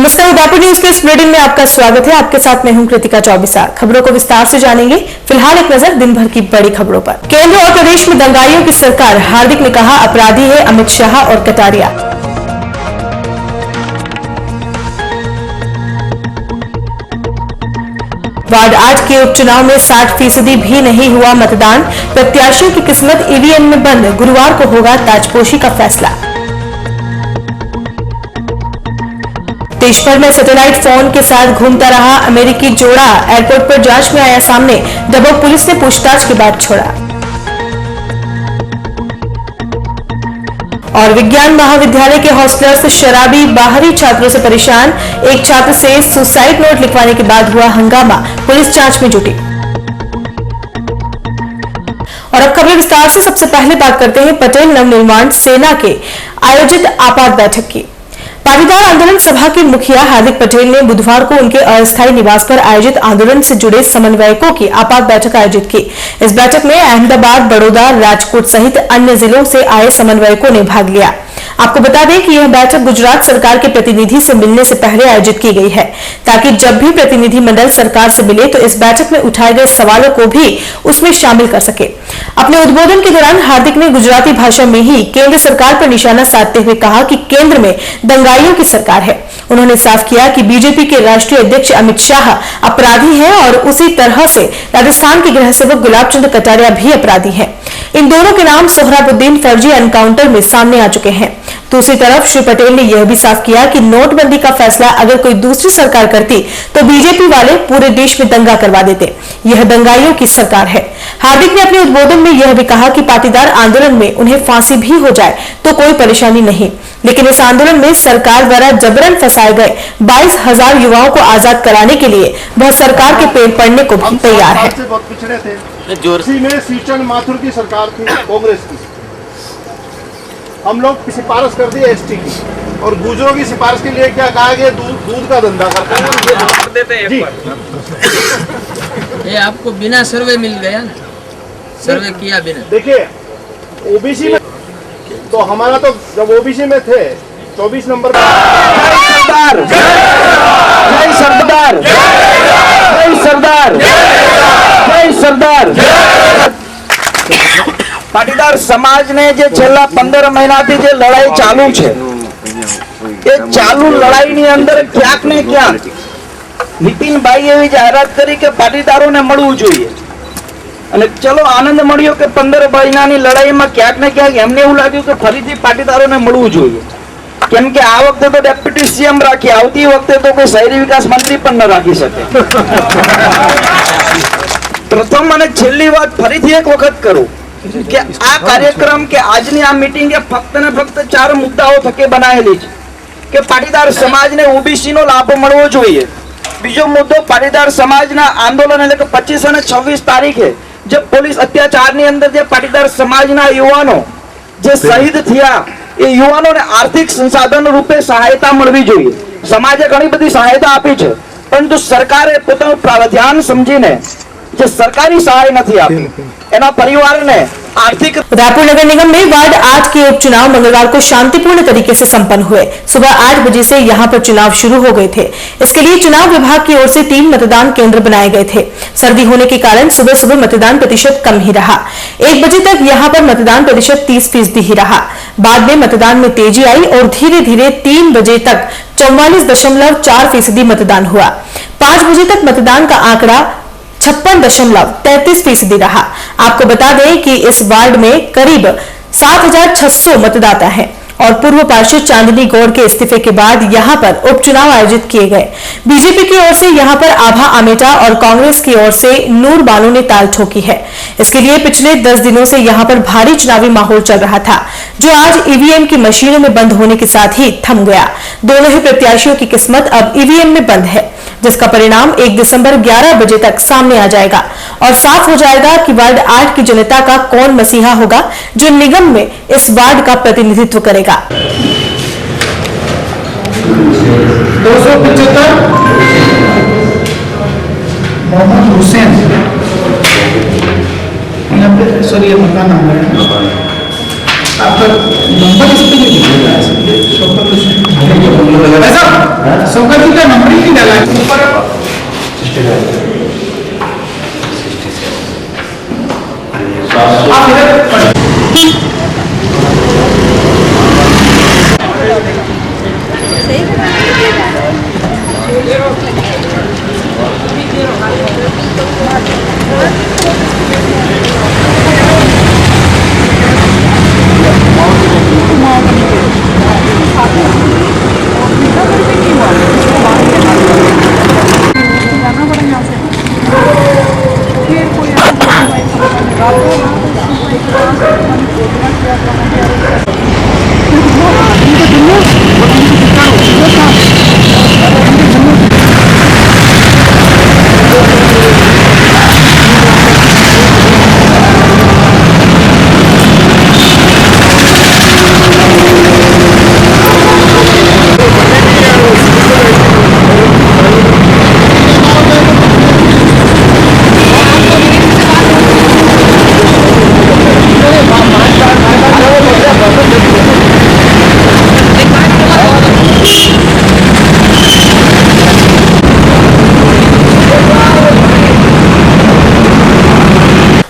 नमस्कार, उदयपुर न्यूज के इस बुलेटिन में आपका स्वागत है। आपके साथ मैं हूं कृतिका चौबिसा। खबरों को विस्तार से जानेंगे। फिलहाल एक नजर दिन भर की बड़ी खबरों पर। केंद्र और प्रदेश में दंगाइयों की सरकार, हार्दिक ने कहा अपराधी है अमित शाह और कटारिया। वार्ड 8 के उपचुनाव में 60% भी नहीं हुआ मतदान। प्रत्याशियों की किस्मत ईवीएम में बंद। गुरुवार को होगा ताजपोशी का फैसला। देश भर में सैटेलाइट फोन के साथ घूमता रहा अमेरिकी जोड़ा, एयरपोर्ट पर जांच में आया सामने। डबोक पुलिस ने पूछताछ के बाद छोड़ा। और विज्ञान महाविद्यालय के हॉस्टलर्स शराबी बाहरी छात्रों से परेशान। एक छात्र से सुसाइड नोट लिखवाने के बाद हुआ हंगामा। पुलिस जांच में जुटी। और अब खबरें विस्तार से। सबसे पहले बात करते हैं पटेल नवनिर्माण सेना के आयोजित आपात बैठक की। पाटीदार आंदोलन सभा के मुखिया हार्दिक पटेल ने बुधवार को उनके अस्थायी निवास पर आयोजित आंदोलन से जुड़े समन्वयकों की आपात बैठक आयोजित की। इस बैठक में अहमदाबाद, बड़ौदा, राजकोट सहित अन्य जिलों से आए समन्वयकों ने भाग लिया। आपको बता दें कि यह बैठक गुजरात सरकार के प्रतिनिधि से मिलने से पहले आयोजित की गई है, ताकि जब भी प्रतिनिधि मंडल सरकार से मिले तो इस बैठक में उठाए गए सवालों को भी उसमें शामिल कर सके। अपने उद्बोधन के दौरान हार्दिक ने गुजराती भाषा में ही केंद्र सरकार पर निशाना साधते हुए कहा कि केंद्र में दंगाइयों की सरकार है। उन्होंने साफ किया कि बीजेपी के राष्ट्रीय अध्यक्ष अमित शाह अपराधी हैं और उसी तरह से राजस्थान के गृह सेवक गुलाब चंद कटारिया भी अपराधी हैं। इन दोनों के नाम सोहराबुद्दीन फर्जी एनकाउंटर में सामने आ चुके हैं। दूसरी तरफ श्री पटेल ने यह भी साफ किया कि नोटबंदी का फैसला अगर कोई दूसरी सरकार करती तो बीजेपी वाले पूरे देश में दंगा करवा देते। यह दंगाइयों की सरकार है। हार्दिक ने अपने उद्बोधन में यह भी कहा कि पाटीदार आंदोलन में उन्हें फांसी भी हो जाए तो कोई परेशानी नहीं, लेकिन इस आंदोलन में सरकार द्वारा जबरन फंसाए गए 22,000 युवाओं को आजाद कराने के लिए वह सरकार के पेड़ पड़ने को भी तैयार है। बहुत पिछड़े थे। में सीचन माथुर की सरकार थी, कांग्रेस की। हम लोग सिफारिश कर दी एसटी की, और गुजरों की सिफारिश के लिए क्या कहा कि दूध का धंधा करते हैं। ये आपको बिना सर्वे मिल गया ना, सर्वे किया बिना। देखिए ओबीसी में तो हमारा तो जब ओबीसी में थे 24 नंबर सरदार, जय सरदार, जय सरदार, जय सरदार। पाटीदार समाज ने जे छेल्ला 15 महीनाथी जे लड़ाई चालू है, ये चालू लड़ाई ની અંદર ક્યાંક ને ક્યાંક નીતિનભાઈ એવી જાહેરાત કરી કે પાટીદારોને મળવું જોઈએ, અને ચલો આનંદ મળ્યો કે 15 મહિનાની લડાઈમાં ક્યાંક ને ક્યાંક એમને એવું લાગ્યું કે ફરીથી પાટીદારોને મળવું જોઈએ, કેમ કે આ વખતે તો ડેપ્યુટી સીએમ રાખી, આવતી વખતે તો કોઈ શહેરી વિકાસ મંત્રી પણ ન રાખી શકે। પ્રથમ અને છેલ્લી વાત ફરીથી એક વખત કરું કે આ કાર્યક્રમ કે આજની આ મીટિંગ એ ફક્ત ને ફક્ત 4 મુદ્દાઓ થકે બનાવેલી છે કે પાટીદાર સમાજને ઓબીસી નો લાભ મળવો જોઈએ। બીજો મુદ્દો પાટીદાર સમાજના આંદોલન એટલે કે 25 અને 26 તારીખે જે પોલીસ અત્યાચારની અંદર જે પાટીદાર સમાજના યુવાનો જે શહીદ થયા એ યુવાનોને આર્થિક સંસાધન રૂપે સહાયતા મળવી જોઈએ। સમાજે ઘણી બધી સહાયતા આપી છે, પરંતુ સરકારે પોતાનું પ્રાવધાન સમજીને જે સરકારી સહાય નથી આપી એના પરિવારને आर्थिक। उदयपुर नगर निगम में वार्ड 8 के उपचुनाव मंगलवार को शांतिपूर्ण तरीके से संपन्न हुए। सुबह 8 बजे से यहां पर चुनाव शुरू हो गए थे। इसके लिए चुनाव विभाग की ओर से 3 मतदान केंद्र बनाए गए थे। सर्दी होने के कारण सुबह सुबह मतदान प्रतिशत कम ही रहा। 1 बजे तक यहां पर मतदान प्रतिशत 30% ही रहा। बाद में मतदान में तेजी आई और धीरे धीरे 3 बजे तक 44.4% मतदान हुआ। 5 बजे तक मतदान का आंकड़ा 56.33% रहा। आपको बता दें कि इस वार्ड में करीब 7,600 मतदाता हैं और पूर्व पार्षद चांदनी गौड़ के इस्तीफे के बाद यहां पर उपचुनाव आयोजित किए गए। बीजेपी की ओर से यहां पर आभा आमेटा और कांग्रेस की ओर से नूर बानो ने ताल ठोकी है। इसके लिए पिछले 10 दिनों से यहां पर भारी चुनावी माहौल चल रहा था, जो आज ईवीएम की मशीनों में बंद होने के साथ ही थम गया। दोनों ही प्रत्याशियों की किस्मत अब ईवीएम में बंद है, जिसका परिणाम 1 दिसंबर 11 बजे तक सामने आ जाएगा और साफ हो जाएगा कि वार्ड 8 की जनता का कौन मसीहा होगा जो निगम में इस वार्ड का प्रतिनिधित्व करेगा। 275 मोहम्मद हुसैन, सॉरी ये मकान नंबर है। आपका नंबर इस पे नहीं दिखेगा ऐसा शौकत जी का नंबर ही नहीं डाला है ऊपर आप इधर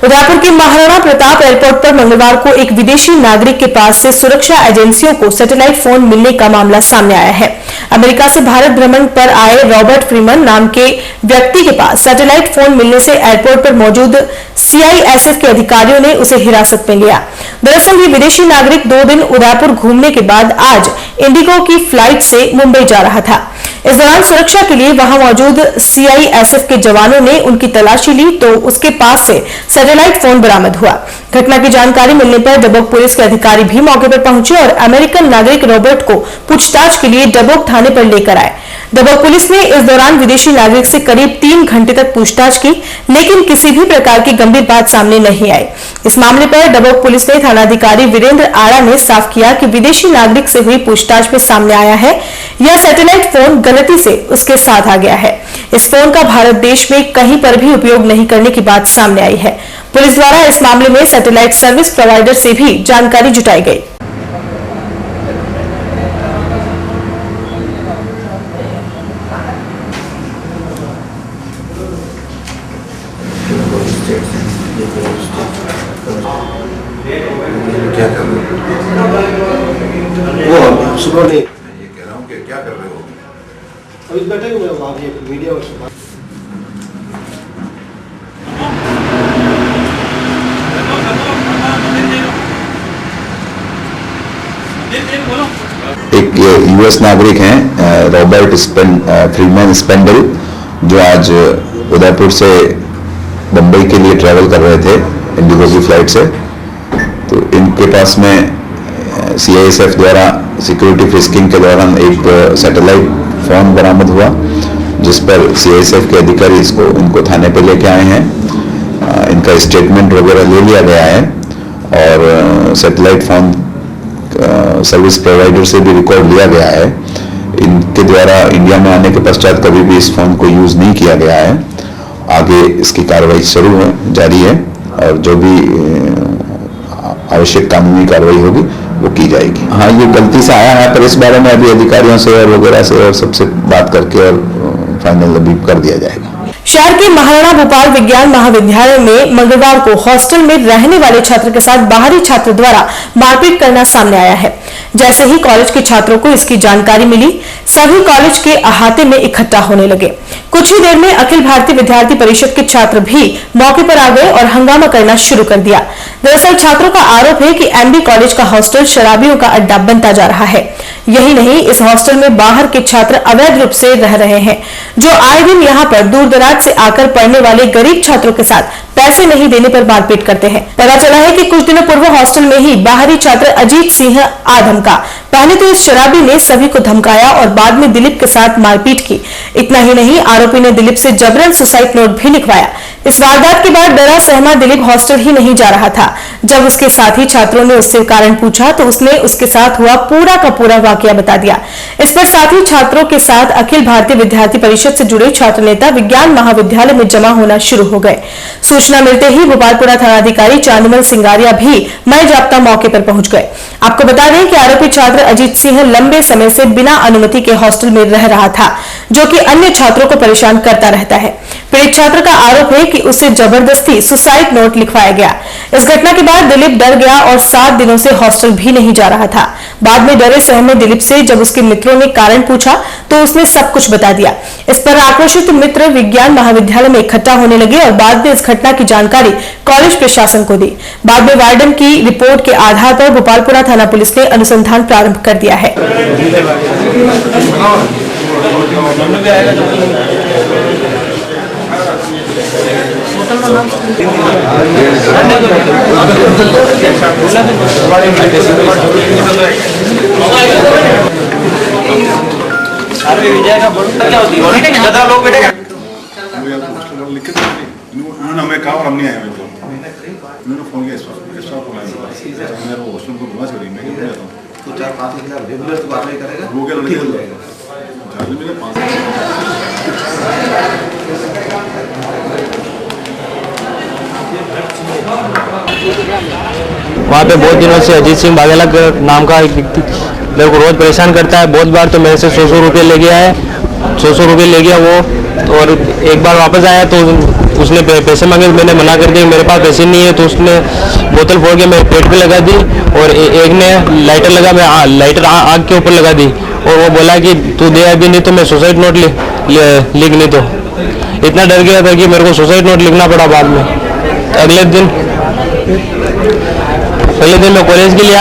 उदयपुर के महाराणा प्रताप एयरपोर्ट पर मंगलवार को एक विदेशी नागरिक के पास से सुरक्षा एजेंसियों को सैटेलाइट फोन मिलने का मामला सामने आया है। अमेरिका से भारत भ्रमण पर आए रॉबर्ट फ्रीमन नाम के व्यक्ति के पास सैटेलाइट फोन मिलने से एयरपोर्ट पर मौजूद CISF के अधिकारियों ने उसे हिरासत में लिया। दरअसल ये विदेशी नागरिक 2 दिन उदयपुर घूमने के बाद आज इंडिगो की फ्लाइट से मुंबई जा रहा था। इस दौरान सुरक्षा के लिए वहां मौजूद CISF के जवानों ने उनकी तलाशी ली तो उसके पास से सैटेलाइट फोन बरामद हुआ। घटना की जानकारी मिलने पर डबोक पुलिस के अधिकारी भी मौके पर पहुंचे और अमेरिकन नागरिक रॉबर्ट को पूछताछ के लिए डबोक थाने पर लेकर आए। डबोक पुलिस ने इस दौरान विदेशी नागरिक से करीब 3 घंटे तक पूछताछ की, लेकिन किसी भी प्रकार की गंभीर बात सामने नहीं आई। इस मामले पर डबोक पुलिस ने थानाधिकारी वीरेंद्र आड़ा ने साफ किया कि विदेशी नागरिक से हुई पूछताछ में सामने आया है यह सैटेलाइट फोन गलती से उसके साथ आ गया है। इस फोन का भारत देश में कहीं पर भी उपयोग नहीं करने की बात सामने आई है। पुलिस द्वारा इस मामले में सैटेलाइट सर्विस प्रोवाइडर से भी जानकारी जुटाई गई। क्या कर रहे हो? वो सुनो नहीं, ये कह रहा हूँ कि क्या कर रहे हो? अभी बैठे हुए हैं वहाँ भी मीडिया और एक US नागरिक हैं रॉबर्ट फ्रीमन स्पेंडल, जो आज उदयपुर से मुंबई के लिए ट्रैवल कर रहे थे इंडिगो की फ्लाइट से। तो इनके पास में CISF द्वारा सिक्योरिटी फ्रिस्किंग के दौरान एक सैटेलाइट फोन बरामद हुआ, जिस पर CISF के अधिकारी इनको थाने पे लेके आए हैं। इनका स्टेटमेंट वगैरह ले लिया गया है और सैटेलाइट फोन सर्विस प्रोवाइडर से भी रिकॉर्ड लिया गया है। इनके द्वारा इंडिया में आने के पश्चात कभी भी इस फोन को यूज नहीं किया गया है। आगे इसकी कार्रवाई जारी है और जो भी आवश्यक कानूनी कार्रवाई होगी वो की जाएगी। हाँ, ये गलती से आया है, पर इस बारे में अभी अधिकारियों से और वगैरह से और सबसे बात करके और फाइनल अभी कर दिया जाएगा। शहर के महाराणा भोपाल विज्ञान महाविद्यालय में मंगलवार को हॉस्टल में रहने वाले छात्र के साथ बाहरी छात्र द्वारा मारपीट करना सामने आया है। जैसे ही कॉलेज के छात्रों को इसकी जानकारी मिली, सभी कॉलेज के अहाते में इकट्ठा होने लगे। कुछ ही देर में अखिल भारतीय विद्यार्थी परिषद के छात्र भी मौके पर आ गए और हंगामा करना शुरू कर दिया। दरअसल छात्रों का आरोप है कि MB कॉलेज का हॉस्टल शराबियों का अड्डा बनता जा रहा है। यही नहीं, इस हॉस्टल में बाहर के छात्र अवैध रूप से रह रहे हैं, जो आए दिन यहाँ पर दूर दराज से आकर पढ़ने वाले गरीब छात्रों के साथ पैसे नहीं देने पर मारपीट करते हैं। पता चला है कि कुछ दिनों पूर्व हॉस्टल में ही बाहरी छात्र अजीत सिंह आधमका पहले तो इस शराबी ने सभी को धमकाया और बाद में दिलीप के साथ मारपीट की। इतना ही नहीं, आरोपी ने दिलीप से जबरन सुसाइड नोट भी लिखवाया। इस वारदात के बाद डरा सहमा दिलीप हॉस्टल ही नहीं जा रहा था। जब उसके साथी छात्रों ने उससे कारण पूछा तो उसने उसके साथ हुआ पूरा का पूरा वाकया बता दिया। इस पर साथी छात्रों के साथ अखिल भारतीय विद्यार्थी परिषद से जुड़े छात्र नेता विज्ञान महाविद्यालय में जमा होना शुरू हो गए। सूचना मिलते ही भोपालपुरा थानाधिकारी चांदमल सिंगारिया भी मय जाप्ता मौके पर पहुंच गए। आपको बता दें कि आरोपी छात्र अजीत सिंह लंबे समय से बिना अनुमति के हॉस्टल में रह रहा था, जो कि अन्य छात्रों को परेशान करता रहता है। पीड़ित छात्र का आरोप है कि उसे जबरदस्ती सुसाइड नोट लिखवाया गया। इस घटना के बाद दिलीप डर गया और 7 दिनों से हॉस्टल भी नहीं जा रहा था। बाद में डरे सहमे दिलीप से जब उसके मित्रों ने कारण पूछा तो उसने सब कुछ बता दिया। इस पर आक्रोशित मित्र विज्ञान महाविद्यालय में इकट्ठा होने लगे और बाद में इस घटना की जानकारी कॉलेज प्रशासन को दी। बाद में वार्डन की रिपोर्ट के आधार पर भोपालपुरा थाना पुलिस ने अनुसंधान प्रारंभ कर दिया है। उन्होंने हमें कहा और हम नहीं आए। उन्होंने फोन किया स्टाफ को मैं वो हॉस्टल को घुमा छोड़ी मैं क्यों जाता हूँ तो 4-5 के खिलाफ रेगुलर तो कार्रवाई करेगा वो क्या लड़के हो जाएगा झारखंड में 5 वहाँ पे बहुत दिनों से अजीत सिंह वाघेला नाम का एक व्यक्ति मेरे को रोज परेशान करता है। बहुत बार तो मेरे से 100 रुपये ले गया है, 100 रुपये ले गया वो। और एक बार वापस आया तो उसने पैसे मांगे, मैंने मना कर दिया, मेरे पास पैसे नहीं है। तो उसने बोतल फोड़ के मेरे पेट पे लगा दी और एक ने लाइटर लगा, मैं लाइटर आग के ऊपर लगा दी और वो बोला कि तू दे अभी नहीं तो मैं सुसाइड नोट लिख नहीं। तो इतना डर गया था कि मेरे को सुसाइड नोट लिखना पड़ा बाद में। अगले दिन मैं कॉलेज के लिए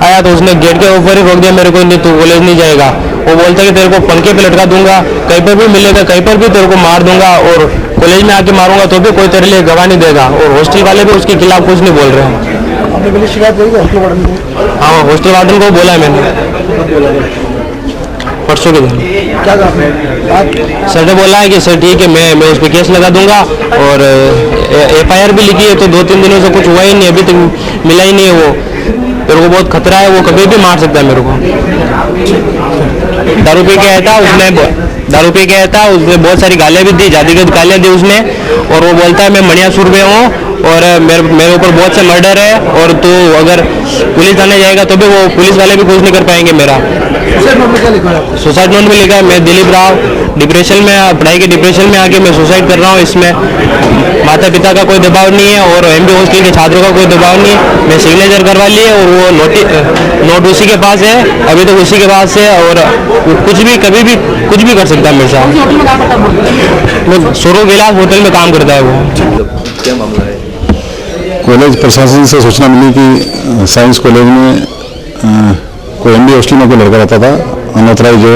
आया तो उसने गेट के ऊपर ही रोक दिया मेरे को, नहीं तू कॉलेज नहीं जाएगा। वो बोलता है कि तेरे को पंखे पे लटका दूंगा, कहीं पर भी मिलेगा, कहीं पर भी तेरे को मार दूंगा और कॉलेज में आके मारूंगा तो भी कोई तेरे लिए गवाह नहीं देगा। और हॉस्टल वाले भी उसके खिलाफ कुछ नहीं बोल रहे हैं। आपने पहले शिकायत करी हॉस्टल वार्डन को? हाँ, हॉस्टल वार्डन को बोला है मैंने परसों के दिन। क्या कहा सर ने बोला है कि सर ठीक है मैं उस पर केस लगा दूंगा और FIR भी लिखी है। तो 2-3 दिनों से कुछ हुआ ही नहीं, अभी तक मिला ही नहीं है। वो मेरे को बहुत खतरा है, वो कभी भी मार सकता है मेरे को। दारू पी के आया था, उसने बहुत सारी गालियाँ भी दी, जातिगत गालियाँ दी उसने। और वो बोलता है मैं मणियासुर में हूँ और मेरे ऊपर बहुत से मर्डर है और तो अगर पुलिस थाने जाएगा तो भी वो पुलिस वाले भी कुछ नहीं कर पाएंगे मेरा। सुसाइड नोट में लिखा है मैं दिलीप राव डिप्रेशन में, पढ़ाई के डिप्रेशन में आके मैं सुसाइड कर रहा हूँ। इसमें माता पिता का कोई दबाव नहीं है और MB हॉस्टल के छात्रों का कोई दबाव नहीं है। मैं सिग्नेचर करवा लिए और वो नोट उसी के पास है, अभी तक उसी के पास है और कुछ भी कभी भी कुछ भी कर सकता है मेरे साथ। स्वरूप विलास होटल में काम करता है वो। क्या मामला है? कॉलेज प्रशासन से सूचना मिली कि साइंस कॉलेज में कोई MB हॉस्टल में कोई लड़का रहता था अनऑथराइज, जो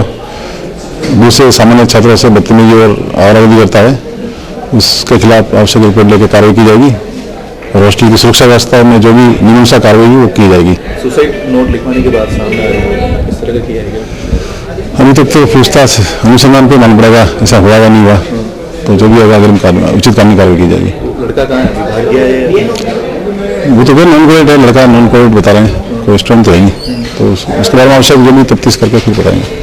दूसरे सामान्य छात्रों से बदतमीजी और आवारागर्दी करता है। उसके खिलाफ आवश्यक रिपोर्ट लेकर कार्रवाई की जाएगी और हॉस्टल की सुरक्षा व्यवस्था में जो भी मीमांसा कार्रवाई वो की जाएगी। सुसाइड नोट लिखवाने के बाद सामने आएगा, किस तरह का किया जाएगा? अभी तक तो पूछताछ अनुसंधान पे मालूम पड़ेगा ऐसा हुआ या नहीं हुआ, तो जो भी होगा अगर उचित कानूनी कार्रवाई की जाएगी। लड़का कहाँ है? भाग गया है? वो तो कोई नॉन कोविड है, लड़का नॉन कोविड बता रहे हैं, कोई स्टूडेंट तो है नहीं। तो उसके बारे में आवश्यक जो भी तफ्तीश करके फिर बताएंगे।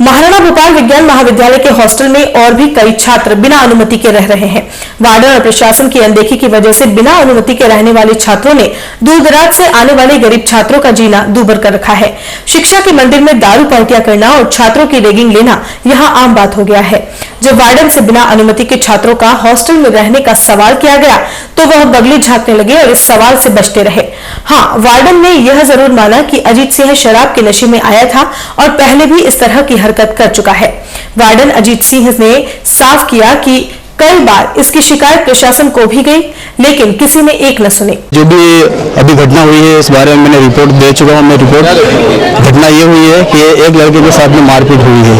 महाराणा भोपाल विज्ञान महाविद्यालय के हॉस्टल में और भी कई छात्र बिना अनुमति के रह रहे हैं। वार्डन और प्रशासन की अनदेखी की वजह से बिना अनुमति के रहने वाले छात्रों ने दूर दराज से आने वाले गरीब छात्रों का जीना दूभर कर रखा है। शिक्षा के मंदिर में दारू पार्टियां करना और छात्रों की रैगिंग लेना यहां आम बात हो गया है। जब वार्डन से बिना अनुमति के छात्रों का हॉस्टल में रहने का सवाल किया गया तो वह बगली झांकने लगे और इस सवाल से बचते रहे। हाँ, वार्डन ने यह जरूर माना कि अजीत सिंह शराब के नशे में आया था और पहले भी इस तरह की हरकत कर चुका है। वार्डन अजीत सिंह ने साफ किया कि कई बार इसकी शिकायत प्रशासन को भी गई, लेकिन किसी ने एक न सुनी। जो भी अभी घटना हुई है इस बारे में मैंने रिपोर्ट दे चुका हूँ। घटना ये हुई है कि एक लड़के के साथ में मारपीट हुई है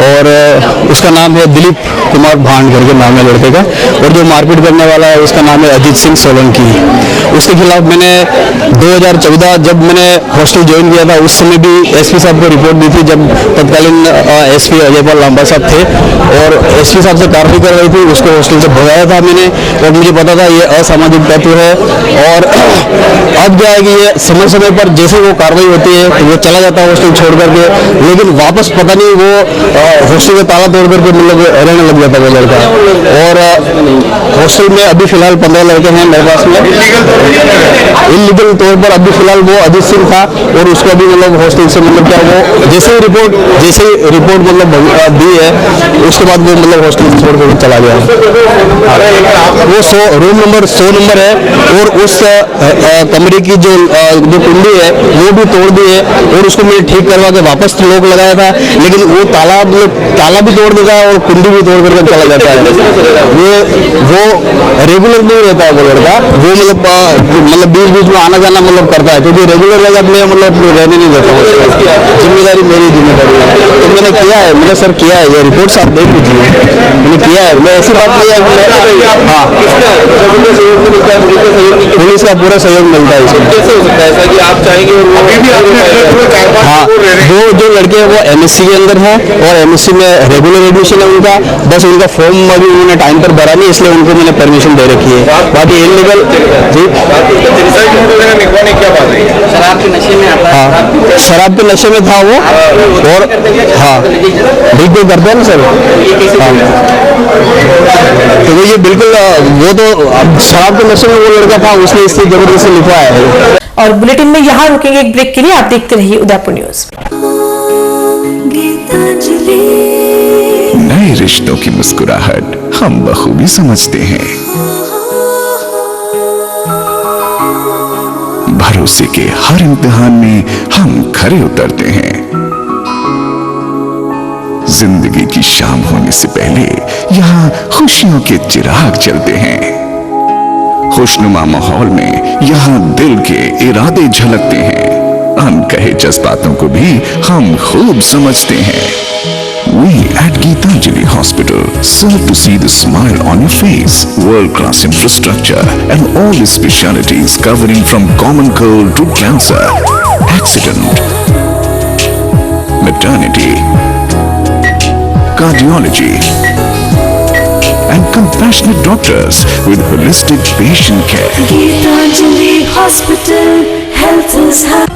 और उसका नाम है दिलीप कुमार भांड करके नाम है लड़के का, और जो मारपीट करने वाला है उसका नाम है अजीत सिंह सोलंकी। उसके खिलाफ मैंने 2014 जब मैंने हॉस्टल ज्वाइन किया था उस समय भी एसपी साहब को रिपोर्ट दी थी, जब तत्कालीन एसपी अजयपाल लांबा साहब थे और एसपी साहब से कार्रवाई कर रही थी, उसको हॉस्टल से भगाया था मैंने और मुझे पता था ये असामाजिक तत्व है। और अब क्या है कि ये समय समय पर जैसे वो कार्रवाई होती है तो वो चला जाता है हॉस्टल छोड़ करके, लेकिन वापस पता नहीं वो हॉस्टल में ताला तोड़ करके मतलब रहने लग जाता है वो लड़का। और हॉस्टल में अभी फिलहाल 15 लड़के हैं मेरे पास में इलीगल तौर पर। अभी फिलहाल वो अजीत सिंह था और उसको अभी मतलब हॉस्टल से मतलब क्या वो जैसे ही रिपोर्ट मतलब दी है उसके बाद वो मतलब हॉस्टल छोड़ कर चला गया। वो रूम नंबर 100 नंबर है और उस कमरे की जो कुंडी है वो भी तोड़ दी है और उसको मैंने ठीक करवा के वापस लॉक लगाया था, लेकिन वो ताला भी तोड़ देता है और कुंडी भी तोड़ करके चला जाता है। वो रेगुलर नहीं रहता है वो लड़का, वो मतलब बीच में आना जाना मतलब करता है, क्योंकि रेगुलर जगह में मतलब रहने नहीं देता। जिम्मेदारी मेरी जिम्मेदारी है तो मैंने किया है, मैंने सर किया है, ये रिपोर्ट आप देख लीजिए, मैंने किया है। मैं ऐसी बात नहीं है, हाँ पुलिस का पूरा सहयोग मिलता है इसमें। कैसे हो सकता है ऐसा कि आप चाहेंगे हाँ वो जो लड़के हैं वो एमएससी के अंदर है और एमएससी में रेगुलर एडमिशन है उनका, बस उनका फॉर्म अभी उन्होंने टाइम पर भरा नहीं इसलिए उनको मैंने परमिशन दे रखी है। बाकी इलीगल जी शराब के नशे में आता है। हाँ शराब के नशे में था वो और हाँ बिल्कुल करते हैं ना सर। तो वो ये बिल्कुल वो तो शराब के नशे में वो लड़का था, उसने इसकी जबरदस्ती लिखा है। और बुलेटिन में यहाँ रुकेंगे एक ब्रेक के लिए, आप देखते रहिए उदयपुर न्यूज। नए रिश्तों की मुस्कुराहट हम बखूबी समझते हैं, भरोसे के हर इम्तिहान में हम खरे उतरते हैं। जिंदगी की शाम होने से पहले यहाँ खुशियों के चिराग जलते हैं। खुशनुमा माहौल में यहाँ दिल के इरादे झलकते हैं, अनकहे जज्बातों को भी हम खूब समझते हैं। We at Geetanjali Hospital serve to see the smile on your face, world-class infrastructure and all the specialities covering from common cold to cancer, accident, maternity, cardiology and compassionate doctors with holistic patient care. Geetanjali Hospital, health is happy.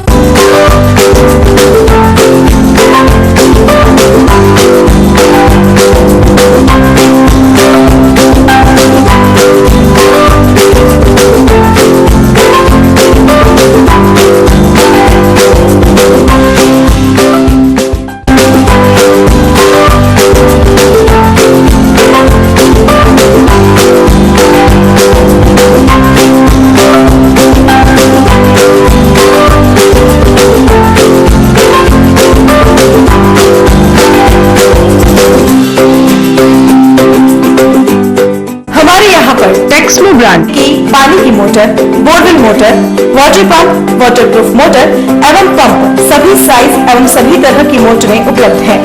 Texmo brand की पानी की motor, borewell motor, water pump, waterproof motor एवं pump सभी size एवं सभी तरह की मोटरें उपलब्ध हैं।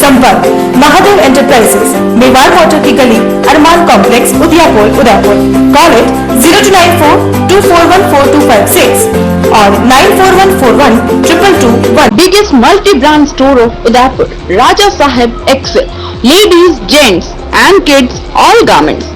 संपर्क महादेव एंटरप्राइजेस, मेवाड़ मोटर की गली, Armaan complex, Udaipur Udaipur. Call it 0294241426 और 9414122221। Biggest multi-brand store of Udaipur, Raja Sahib Excel, ladies, gents and kids, all garments.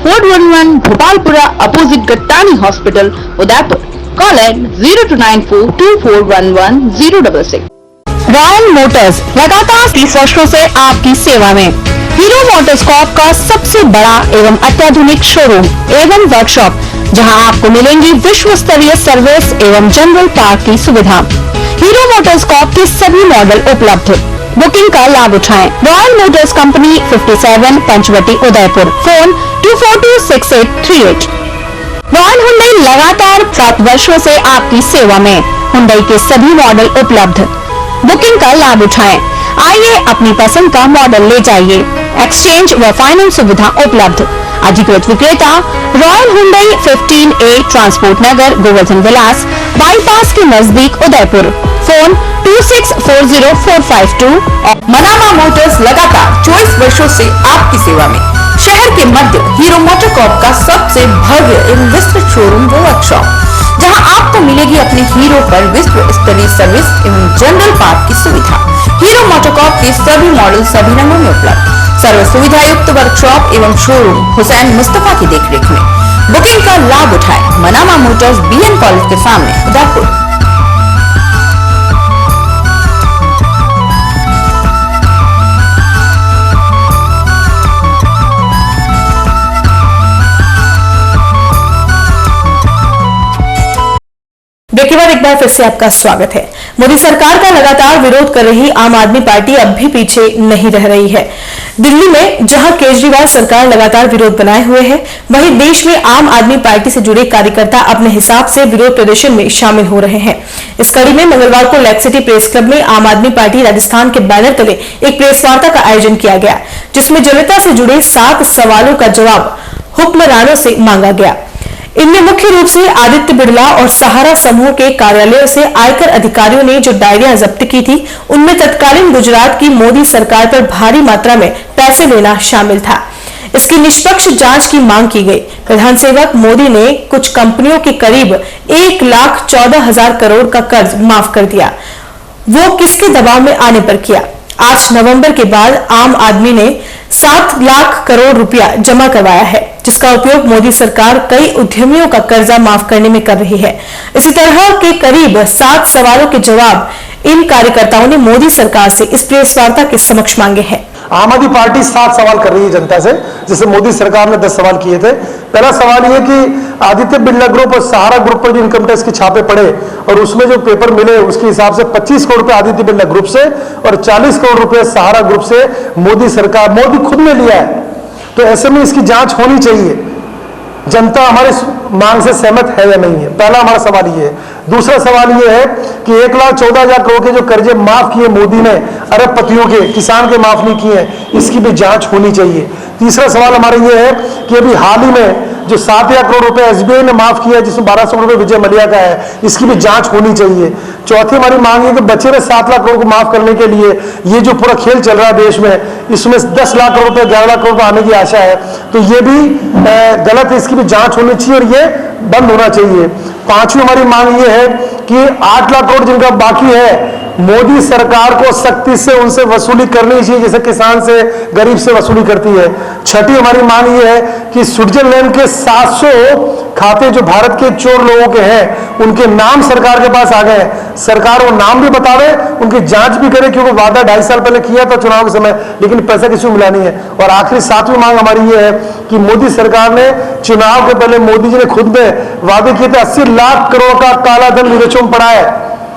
Fort 11 Bhopalpura opposite Gattani Hospital, Udaipur. Call at 029424110066. Royal Motors लगातार 30 वर्षों से आपकी सेवा में। हीरो मोटरस्कॉप का सबसे बड़ा एवं अत्याधुनिक शोरूम एवं वर्कशॉप, जहां आपको मिलेंगी विश्व स्तरीय सर्विस एवं जनरल पार्ट की सुविधा। हीरो मोटरस्कॉप के सभी मॉडल उपलब्ध। बुकिंग का लाभ उठाएं। Royal Motors company 57 Panchavati Udaipur. Phone 24263838। Royal Hyundai लगातार 7 वर्षों से आपकी सेवा में। हुंडई के सभी मॉडल उपलब्ध। बुकिंग का लाभ उठाएं। आइए अपनी पसंद का मॉडल ले जाइए। एक्सचेंज व फाइनेंस सुविधा उपलब्ध। अधिकृत विक्रेता रॉयल हुंडई 15A ट्रांसपोर्ट नगर, गोवर्धन विलास, बाईपास के नजदीक, उदयपुर। फोन 26404552। मनामा मोटर्स लगातार 24 वर्षों से आपकी सेवा में। शहर के मध्य हीरो मोटरकॉर्प का सबसे भव्य एवं विस्तृत शोरूम व वर्कशॉप, जहां आपको मिलेगी अपने हीरो पर विश्व स्तरीय सर्विस एवं जनरल पार्ट की सुविधा। हीरो मोटरकॉर्प के सभी मॉडल सभी रंगों में उपलब्ध। सर्व सुविधा युक्त वर्कशॉप एवं शोरूम हुसैन मुस्तफा की देखरेख में। बुकिंग का लाभ उठाएं। मनामा मोटर्स BN कॉलेज के सामने, उदयपुर। ब्रेक के बाद एक बार फिर से आपका स्वागत है। मोदी सरकार का लगातार विरोध कर रही आम आदमी पार्टी अब भी पीछे नहीं रह रही है। दिल्ली में जहां केजरीवाल सरकार लगातार विरोध बनाए हुए है, वहीं देश में आम आदमी पार्टी से जुड़े कार्यकर्ता अपने हिसाब से विरोध प्रदर्शन में शामिल हो रहे हैं। इस कड़ी में मंगलवार को लेक सिटी प्रेस क्लब में आम आदमी पार्टी राजस्थान के बैनर तले एक प्रेस वार्ता का आयोजन किया गया, जिसमें जनता से जुड़े 7 सवालों का जवाब हुक्मरानों से मांगा गया। इनमें मुख्य रूप से आदित्य बिरला और सहारा समूह के कार्यालयों से आयकर अधिकारियों ने जो डायरियां जब्त की थी, उनमें तत्कालीन गुजरात की मोदी सरकार पर भारी मात्रा में पैसे लेना शामिल था। इसकी निष्पक्ष जांच की मांग की गई। प्रधान सेवक मोदी ने कुछ कंपनियों के करीब 1,14,000 करोड़ का कर्ज माफ कर दिया। वो किसके दबाव में आने पर किया? 8 नवंबर के बाद आम आदमी ने 7 लाख करोड़ रुपया जमा करवाया है, जिसका उपयोग मोदी सरकार कई उद्यमियों का कर्जा माफ करने में कर रही है। इसी तरह के करीब 7 सवालों के जवाब इन कार्यकर्ताओं ने मोदी सरकार से इस प्रेस वार्ता के समक्ष मांगे हैं। आम आदमी पार्टी 7 सवाल कर रही है जनता से, जैसे मोदी सरकार ने 10 सवाल किए थे। पहला सवाल यह कि आदित्य बिरला ग्रुप और सहारा ग्रुप पर जो इनकम टैक्स के छापे पड़े और उसमें जो पेपर मिले उसके हिसाब से 25 करोड़ रुपए आदित्य बिरला ग्रुप से और 40 करोड़ रुपए सहारा ग्रुप से मोदी खुद ने लिया है। तो ऐसे में इसकी जांच होनी चाहिए। जनता हमारे मांग से सहमत है या नहीं है, पहला हमारा सवाल ये है। दूसरा सवाल ये है कि 1,14,000 करोड़ के जो कर्जे माफ किए मोदी ने अरबपतियों के, किसान के माफ नहीं किए, इसकी भी जांच होनी चाहिए। तीसरा सवाल हमारा ये है कि अभी हाल ही में जो 7,000 करोड़ रुपए SBI ने माफ किया, जिसमें 1,200 करोड़ रुपए विजय मल्ल्या का है, इसकी भी जांच होनी चाहिए। चौथी हमारी मांग है कि बचे हुए 7 लाख करोड़ को माफ करने के लिए ये जो पूरा खेल चल रहा है देश में, इसमें 10 लाख करोड़ रुपए 11 लाख करोड़ रुपए आने की आशा है, तो ये भी गलत है, इसकी भी जांच होनी चाहिए और ये बंद होना चाहिए। पांचवी हमारी मांग ये है कि 8 लाख करोड़ जिनका बाकी है, मोदी सरकार को सख्ती से उनसे वसूली करनी चाहिए, जैसे किसान से, गरीब से वसूली करती है। छठी हमारी मांग ये है कि स्विट्जरलैंड के 700 खाते जो भारत के चोर लोगों के हैं, उनके नाम सरकार के पास आ गए। सरकार वो नाम भी बतावे, उनकी जांच भी करे, क्योंकि वादा 2.5 साल पहले किया था चुनाव के समय, लेकिन पैसा किसी को मिला नहीं है। और आखिरी 7वीं मांग हमारी ये है कि मोदी सरकार ने चुनाव के पहले मोदी जी ने खुद में वादे किए थे 80 लाख करोड़ का काला धन विदेशों में पड़ा है।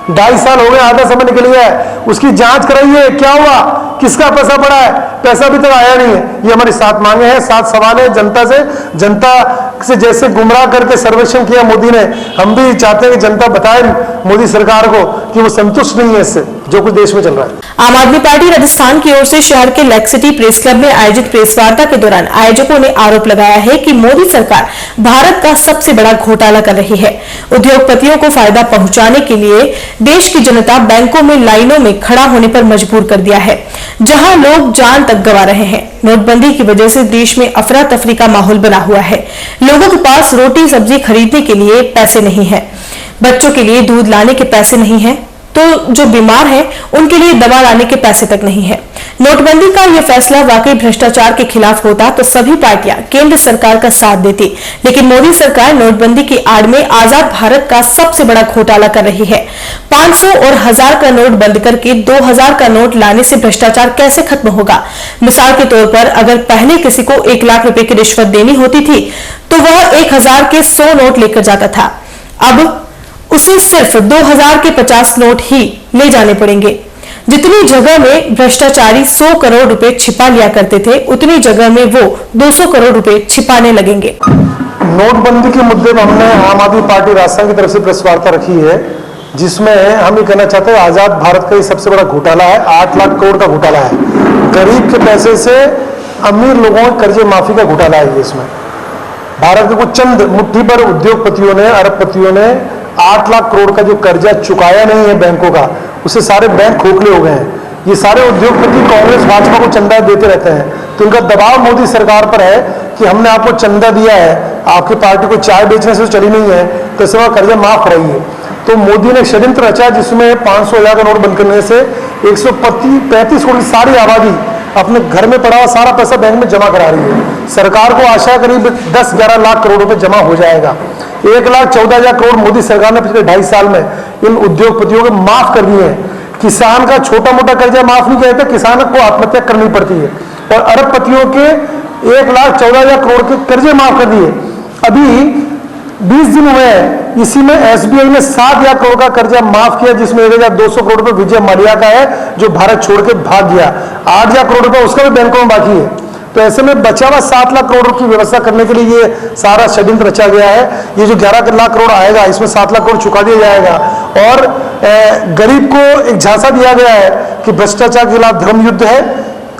2.5 साल हो गए, आधा समय निकल गया है, उसकी जांच कराइए, क्या हुआ, किसका पैसा पड़ा है, पैसा भी तक आया नहीं है। ये हमारी 7 मांगे हैं, 7 सवाल है जनता से जैसे गुमराह करके सर्वेक्षण किया मोदी ने, हम भी चाहते हैं कि जनता बताए मोदी सरकार को कि वो संतुष्ट नहीं है इससे जो कुछ देश में चल रहा है। आम आदमी पार्टी राजस्थान की ओर से शहर के लेक सिटी प्रेस क्लब में आयोजित प्रेस वार्ता के दौरान आयोजकों ने आरोप लगाया है कि मोदी सरकार भारत का सबसे बड़ा घोटाला कर रही है। उद्योगपतियों को फायदा पहुंचाने के लिए देश की जनता बैंकों में लाइनों में खड़ा होने पर मजबूर कर दिया है, जहां लोग जान तक गंवा रहे हैं। नोटबंदी की वजह से देश में अफरा तफरी का माहौल बना हुआ है। लोगों के पास रोटी सब्जी खरीदने के लिए पैसे नहीं है, बच्चों के लिए दूध लाने के पैसे नहीं है, तो जो बीमार हैं उनके लिए दवा लाने के पैसे तक नहीं है। नोटबंदी का यह फैसला वाकई भ्रष्टाचार के खिलाफ होता तो सभी पार्टियां केंद्र सरकार का साथ देती, लेकिन मोदी सरकार नोटबंदी की आड़ में आजाद भारत का सबसे बड़ा घोटाला कर रही है। 500 और 1000 का नोट बंद करके 2000 का नोट लाने से भ्रष्टाचार कैसे खत्म होगा? मिसाल के तौर पर अगर पहले किसी को 1 लाख रुपए की रिश्वत देनी होती थी तो वह 1000 के 100 नोट लेकर जाता था, अब उसे सिर्फ 2000 के 50 नोट ही ले जाने पड़ेंगे। जितनी जगह में भ्रष्टाचारी 100 करोड़ रुपए छिपा लिया करते थे, उतनी जगह में वो 200 करोड़ रुपए छिपाने लगेंगे। नोटबंदी के मुद्दे में हमने आम आदमी पार्टी राजस्थान की तरफ से प्रेस वार्ता रखी है, जिसमें हम ये कहना चाहते हैं आजाद भारत का ये सबसे बड़ा घोटाला है। 8 लाख करोड़ का घोटाला है। गरीब के पैसे से अमीर लोगों के कर्जे माफी का घोटाला है इसमें। भारत के कुछ चंद मुट्ठी पर उद्योगपतियों ने, अरबपतियों ने 8 लाख करोड़ का जो कर्जा चुकाया नहीं है बैंकों का, उससे सारे बैंक खोखले हो गए हैं। ये सारे उद्योगपति कांग्रेस भाजपा को चंदा देते रहते हैं, तो उनका दबाव मोदी सरकार पर है कि हमने आपको चंदा दिया है, आपकी पार्टी को चाय बेचने से चली नहीं है, तो इस वक्त कर्जा माफ कराइए। तो मोदी ने षड्यंत्र रचा जिसमें 500,000 का नोट बंद करने से 135 करोड़ की सारी आबादी अपने घर में पड़ा हुआ सारा पैसा बैंक में जमा करा रही है। सरकार को आशा है करीब 10-11 लाख करोड़ रुपए जमा हो जाएगा। 1,14,000 करोड़ मोदी सरकार ने पिछले 2.5 साल में इन उद्योगपतियों को माफ कर दिए हैं। किसान का छोटा मोटा कर्जा माफ नहीं किया जाता, किसान को आत्महत्या करनी पड़ती है। और अरबपतियों के 1,14,000 करोड़ के कर्जे माफ कर दिए। अभी 20 दिन हुए हैं, इसी में एसबीआई ने 7,000 करोड़ का कर्जा माफ किया, जिसमें 1,200 करोड़ रुपए विजय माल्या का है जो भारत छोड़ के भाग गया। 8,000 करोड़ रुपए उसका भी बैंकों में बाकी है। तो ऐसे में बचा हुआ 7 लाख करोड़ की व्यवस्था करने के लिए ये सारा षड्यंत्र रचा गया है। ये जो 11 लाख करोड़ आएगा, इसमें 7 लाख करोड़ चुका दिया जाएगा। और गरीब को एक झांसा दिया गया है कि भ्रष्टाचार के खिलाफ धर्म युद्ध है,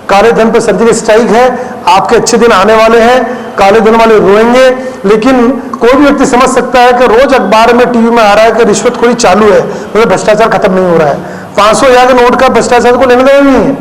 काले धन पर सर्जिकल स्ट्राइक है, आपके अच्छे दिन आने वाले हैं, काले धन वाले रोएंगे। लेकिन कोई भी व्यक्ति समझ सकता है कि रोज अखबार में, टीवी में आ रहा है कि रिश्वतखोरी चालू है, मतलब भ्रष्टाचार खत्म नहीं हो रहा है। 500,000 के नोट का भ्रष्टाचार को लेने देना नहीं है।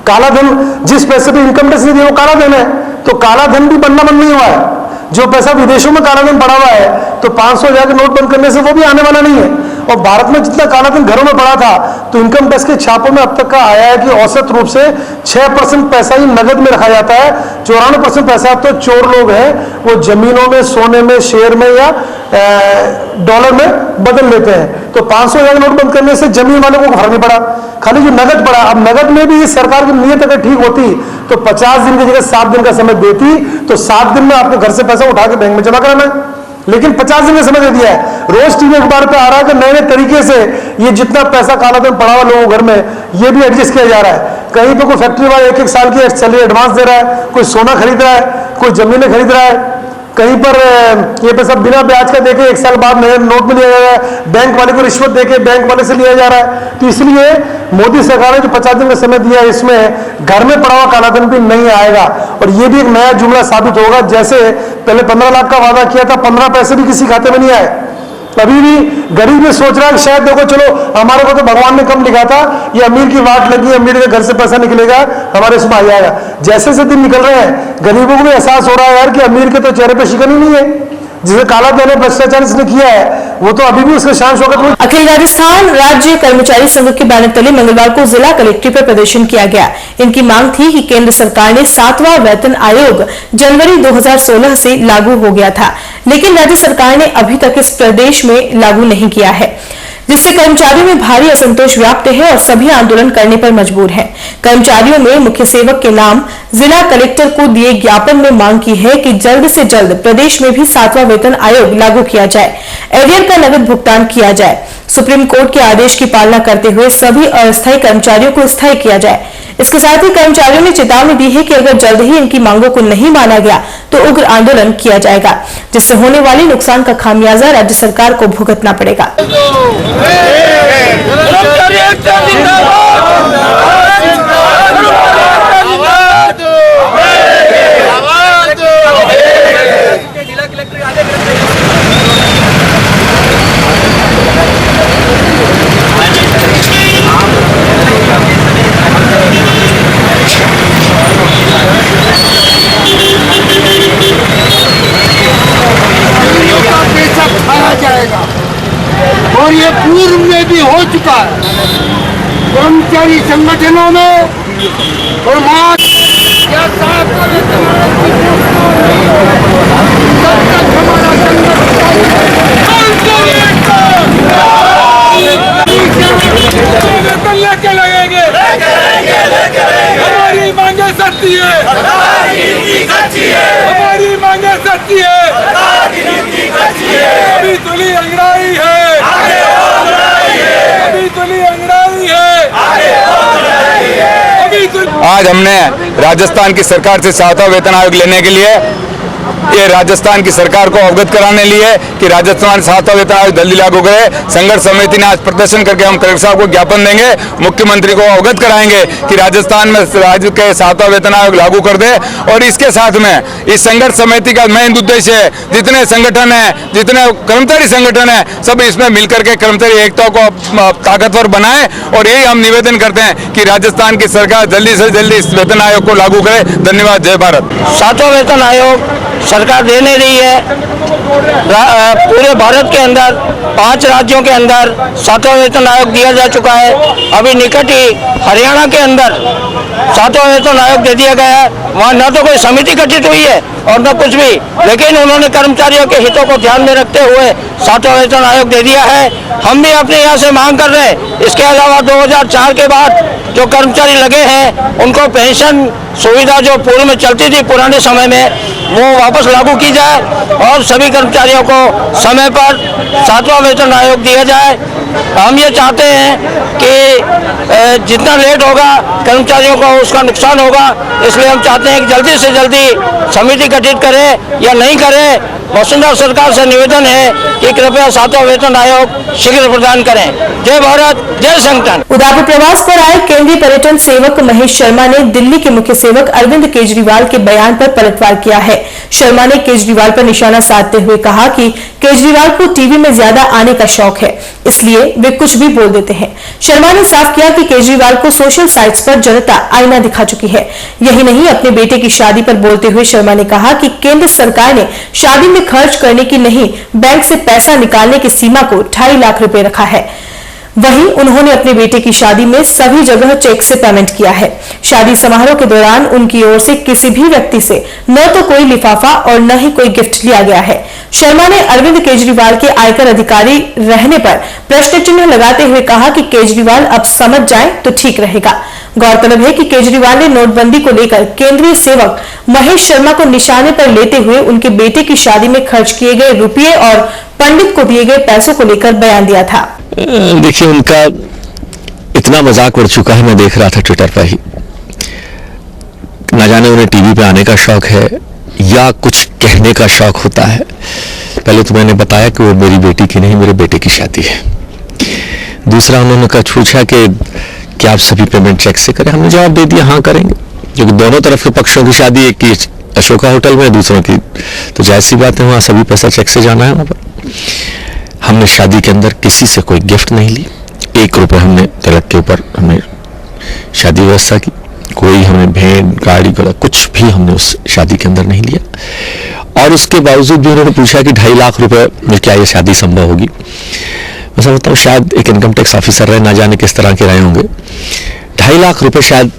काला धन, जिस पैसे पे इनकम टैक्स नहीं दिया वो काला धन है, तो काला धन भी बनना बंद नहीं हुआ है। जो पैसा विदेशों में काला धन पड़ा हुआ है, तो 500,000 के नोट बंद करने से वो भी आने वाला नहीं है। और भारत में जितना काला धन घरों में पड़ा था, तो इनकम टैक्स के छापों में अब तक का आया है कि औसत रूप से 6% पैसा ही नगद में रखा जाता है। 94% पैसा तो चोर लोग हैं, वो जमीनों में, सोने में, शेयर में या डॉलर में बदल लेते हैं। तो 500,000 नोट बंद करने से जमीन वालों को फर्क नहीं पड़ा, खाली जो नगद पड़ा। अब नगद में भी सरकार की नीयत अगर ठीक होती तो 50 दिन की जगह 7 दिन का समय देती, तो 7 दिन में आपके घर से पैसा उठा के बैंक में जमा कराना है। लेकिन 50 दिन का समय दे दिया है। रोज टीवी अखबार पे आ रहा है कि नए नए तरीके से ये जितना पैसा काला धन पड़ा हुआ लोगों घर में, ये भी एडजस्ट किया जा रहा है। कहीं पे कोई फैक्ट्री वाला 1-1 साल की सैलरी एडवांस दे रहा है, कोई सोना खरीद रहा है, कोई जमीनें खरीद रहा है, कहीं पर ये पैसा बिना ब्याज का देके 1 साल बाद नए नोट में लिया जा रहा है, बैंक वाले को रिश्वत देके बैंक वाले से लिया जा रहा है। तो इसलिए मोदी सरकार ने जो 50 दिन का समय दिया है, इसमें घर में पड़ा हुआ कालाधन भी नहीं आएगा। और ये भी एक नया जुमला साबित होगा। जैसे पहले 15 लाख का वादा किया था, 15 पैसे भी किसी खाते में नहीं आए। अभी भी गरीब ये सोच रहा है कि शायद देखो चलो हमारे को तो भगवान ने कम लिखा था, ये अमीर की वाट लगी, अमीर के घर से पैसा निकलेगा, हमारे इसमें आ जाएगा। जैसे जैसे दिन निकल रहे हैं, गरीबों को भी एहसास हो रहा है यार कि अमीर के तो चेहरे पे शिकन ही नहीं है। जिसे काला धन भ्रष्टाचार इसने किया है, वो तो अभी भी उसके शान शौकत। अखिल राजस्थान राज्य कर्मचारी संघ के बैनर तले मंगलवार को जिला कलेक्ट्रेट पर प्रदर्शन किया गया। इनकी मांग थी कि केंद्र सरकार ने 7वां वेतन आयोग जनवरी 2016 से लागू हो गया था, लेकिन राज्य सरकार ने अभी तक इस प्रदेश में लागू नहीं किया है, जिससे कर्मचारियों में भारी असंतोष व्याप्त है और सभी आंदोलन करने पर मजबूर हैं। कर्मचारियों ने मुख्य सेवक के नाम जिला कलेक्टर को दिए ज्ञापन में मांग की है कि जल्द से जल्द प्रदेश में भी 7वां वेतन आयोग लागू किया जाए, एरियर का नगद भुगतान किया जाए, सुप्रीम कोर्ट के आदेश की पालना करते हुए सभी अस्थायी कर्मचारियों को स्थायी किया जाए। इसके साथ ही कर्मचारियों ने चेतावनी दी है कि अगर जल्द ही इनकी मांगों को नहीं माना गया तो उग्र आंदोलन किया जाएगा, जिससे होने वाले नुकसान का खामियाजा राज्य सरकार को भुगतना पड़ेगा। और ये पूर्व में भी हो चुका है। कर्मचारी संगठनों में और लेके लगेंगे, हमारी मांगे सच्ची है, हमारी मांगे सच्ची है, अभी तुली अंगड़ाई है, अभी तुली अंगड़ाई है, आज हमने राजस्थान की सरकार से 7वां वेतन आयोग लेने के लिए ये राजस्थान की सरकार को अवगत कराने लिए कि राजस्थान 7वां वेतन आयोग जल्दी लागू करे। संघर्ष समिति ने आज प्रदर्शन करके हम कलेक्टर साहब को ज्ञापन देंगे, मुख्यमंत्री को अवगत कराएंगे कि राजस्थान में राज्य के 7वां वेतन आयोग लागू कर दे। और इसके साथ में इस संघर्ष समिति का मेन उद्देश्य है, जितने संगठन है, जितने कर्मचारी संगठन है, सब इसमें मिलकर के कर्मचारी एकता को ताकतवर बनाए। और यही हम निवेदन करते हैं कि राजस्थान की सरकार जल्दी से जल्दी इस वेतन आयोग को लागू करे। धन्यवाद। जय भारत। 7वां वेतन आयोग सरकार दे नहीं रही है। पूरे भारत के अंदर 5 राज्यों के अंदर 7वां वेतन आयोग दिया जा चुका है। अभी निकट ही हरियाणा के अंदर 7वां वेतन आयोग दे दिया गया है। वहाँ न तो कोई समिति गठित हुई है और न कुछ भी, लेकिन उन्होंने कर्मचारियों के हितों को ध्यान में रखते हुए 7वां वेतन आयोग दे दिया है। हम भी अपने यहाँ से मांग कर रहे हैं। इसके अलावा 2004 के बाद जो कर्मचारी लगे हैं उनको पेंशन सुविधा जो पूर्व में चलती थी पुराने समय में, वो वापस लागू की जाए और सभी कर्मचारियों को समय पर 7वां वेतन आयोग दिया जाए। हम ये चाहते हैं कि जितना लेट होगा कर्मचारियों को उसका नुकसान होगा, इसलिए हम चाहते हैं कि जल्दी से जल्दी समिति गठित करें या नहीं करें। वसुंधरा सरकार से निवेदन है कि कृपया 7वां वेतन आयोग शीघ्र प्रदान करें। जय भारत, जय संगठन। उदयपुर प्रवास पर आए केंद्रीय पर्यटन सेवक महेश शर्मा ने दिल्ली के मुख्य सेवक अरविंद केजरीवाल के बयान पर पलटवार किया है। शर्मा ने केजरीवाल पर निशाना साधते हुए कहा कि केजरीवाल को टीवी में ज्यादा आने का शौक है, इसलिए वे कुछ भी बोल देते हैं। शर्मा ने साफ किया कि केजरीवाल को सोशल साइट्स पर जनता आईना दिखा चुकी है। यही नहीं, अपने बेटे की शादी पर बोलते हुए शर्मा ने कहा कि केंद्र सरकार ने शादी में खर्च करने की नहीं, बैंक से पैसा निकालने की सीमा को 2.5 लाख रुपए रखा है। वहीं उन्होंने अपने बेटे की शादी में सभी जगह चेक से पेमेंट किया है। शादी समारोह के दौरान उनकी ओर से किसी भी व्यक्ति से न तो कोई लिफाफा और न ही कोई गिफ्ट लिया गया है। शर्मा ने अरविंद केजरीवाल के आयकर अधिकारी रहने पर प्रश्न चिन्ह लगाते हुए कहा कि केजरीवाल अब समझ जाएं तो ठीक रहेगा। गौरतलब है कि केजरीवाल ने नोटबंदी को लेकर केंद्रीय सेवक महेश शर्मा को निशाने पर लेते हुए उनके बेटे की शादी में खर्च किए गए रुपये और पंडित को दिए गए पैसों को लेकर बयान दिया था। देखिए, उनका इतना मजाक उड़ चुका है, मैं देख रहा था ट्विटर पर ही। ना जाने उन्हें टीवी पे आने का शौक है या कुछ कहने का शौक होता है। पहले तो मैंने बताया कि वो मेरी बेटी की नहीं, मेरे बेटे की शादी है। दूसरा, उन्होंने पूछा कि क्या आप सभी पेमेंट चेक से करें? हमने जवाब दे दिया, हाँ करेंगे, क्योंकि दोनों तरफ के पक्षों की शादी, एक की अशोका होटल में, दूसरों की तो जाहिर सी बात है वहाँ सभी पैसा चेक से जाना है वहाँ पर। हमने शादी के अंदर किसी से कोई गिफ्ट नहीं ली। 1 रुपये हमने तिलक के ऊपर हमने शादी व्यवस्था की। कोई हमें भेंट, गाड़ी, घोड़ा कुछ भी हमने उस शादी के अंदर नहीं लिया। और उसके बावजूद भी उन्होंने पूछा कि 2.5 लाख रुपए में क्या ये शादी संभव होगी? मैं समझता हूँ शायद एक इनकम टैक्स ऑफिसर रहे, ना जाने किस तरह के रहे होंगे। 2.5 लाख रुपए शायद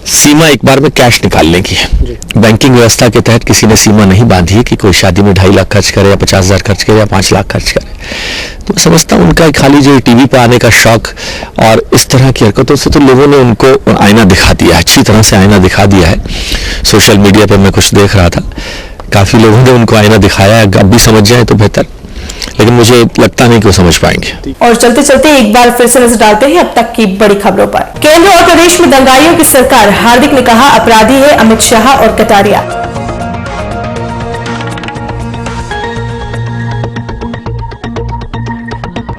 सीमा एक बार में कैश निकालने की है। बैंकिंग व्यवस्था के तहत किसी ने सीमा नहीं बांधी है कि कोई शादी में 2.5 लाख खर्च करे या 50,000 खर्च करे या 5 लाख खर्च करे। तो मैं समझता हूँ उनका खाली जो टीवी पर आने का शौक और इस तरह की हरकतों से तो लोगों ने उनको आईना दिखा दिया है, अच्छी तरह से आईना दिखा दिया है। सोशल मीडिया पर मैं कुछ देख रहा था, काफी लोगों ने उनको आईना दिखाया है। अब भी समझ जाए तो बेहतर, लेकिन मुझे लगता नहीं कि वो समझ पाएंगे। और चलते चलते एक बार फिर से नजर डालते हैं अब तक की बड़ी खबरों पर। केंद्र और प्रदेश में दंगाइयों की सरकार, हार्दिक ने कहा अपराधी है अमित शाह और कटारिया।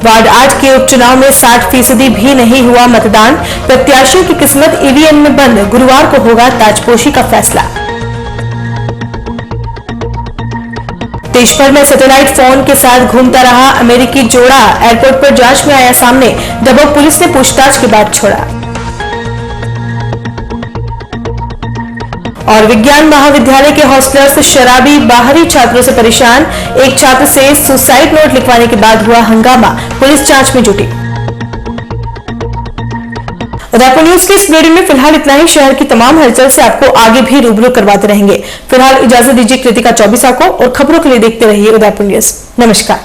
वार्ड 8 के उपचुनाव में 60% भी नहीं हुआ मतदान, प्रत्याशियों की किस्मत ईवीएम में बंद, गुरुवार को होगा ताजपोशी का फैसला। देश भर में सैटेलाइट फोन के साथ घूमता रहा अमेरिकी जोड़ा, एयरपोर्ट पर जांच में आया सामने, डबोक पुलिस ने पूछताछ के बाद छोड़ा। और विज्ञान महाविद्यालय के हॉस्टलर्स शराबी बाहरी छात्रों से परेशान, एक छात्र से सुसाइड नोट लिखवाने के बाद हुआ हंगामा, पुलिस जांच में जुटी। उदयपुर न्यूज के इस बुलेटिन में फिलहाल इतना ही। शहर की तमाम हलचल से आपको आगे भी रूबरू करवाते रहेंगे। फिलहाल इजाजत दीजिए कृतिका चौबीसा को, और खबरों के लिए देखते रहिए उदयपुर न्यूज। नमस्कार।